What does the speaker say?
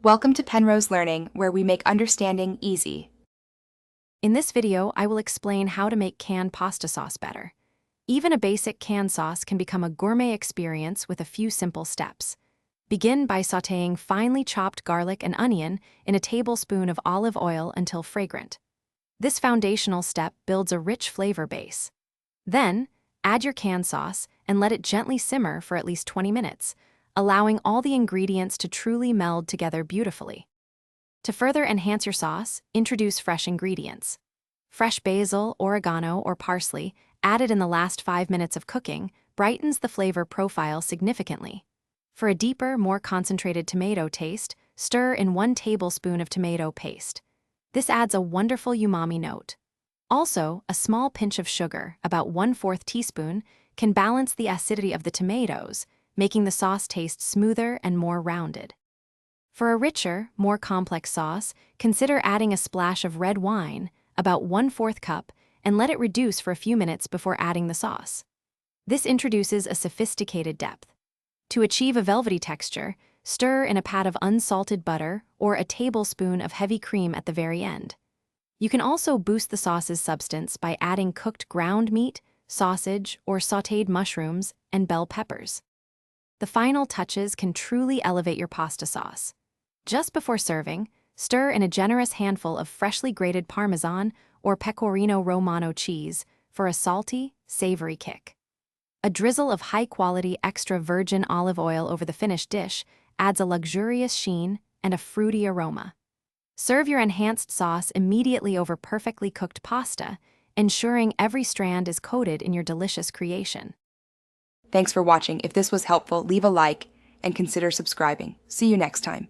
Welcome to Penrose Learning, where we make understanding easy. In this video, I will explain how to make canned pasta sauce better. Even a basic canned sauce can become a gourmet experience with a few simple steps. Begin by sautéing finely chopped garlic and onion in a tablespoon of olive oil until fragrant. This foundational step builds a rich flavor base. Then, add your canned sauce and let it gently simmer for at least 20 minutes, allowing all the ingredients to truly meld together beautifully. To further enhance your sauce, introduce fresh ingredients. Fresh basil, oregano, or parsley, added in the last 5 minutes of cooking, brightens the flavor profile significantly. For a deeper, more concentrated tomato taste, stir in 1 tablespoon of tomato paste. This adds a wonderful umami note. Also, a small pinch of sugar, about 1/4 teaspoon, can balance the acidity of the tomatoes, making the sauce taste smoother and more rounded. For a richer, more complex sauce, consider adding a splash of red wine, about 1/4 cup, and let it reduce for a few minutes before adding the sauce. This introduces a sophisticated depth. To achieve a velvety texture, stir in a pat of unsalted butter or a tablespoon of heavy cream at the very end. You can also boost the sauce's substance by adding cooked ground meat, sausage, or sautéed mushrooms and bell peppers. The final touches can truly elevate your pasta sauce. Just before serving, stir in a generous handful of freshly grated Parmesan or Pecorino Romano cheese for a salty, savory kick. A drizzle of high-quality extra virgin olive oil over the finished dish adds a luxurious sheen and a fruity aroma. Serve your enhanced sauce immediately over perfectly cooked pasta, ensuring every strand is coated in your delicious creation. Thanks for watching. If this was helpful, leave a like and consider subscribing. See you next time.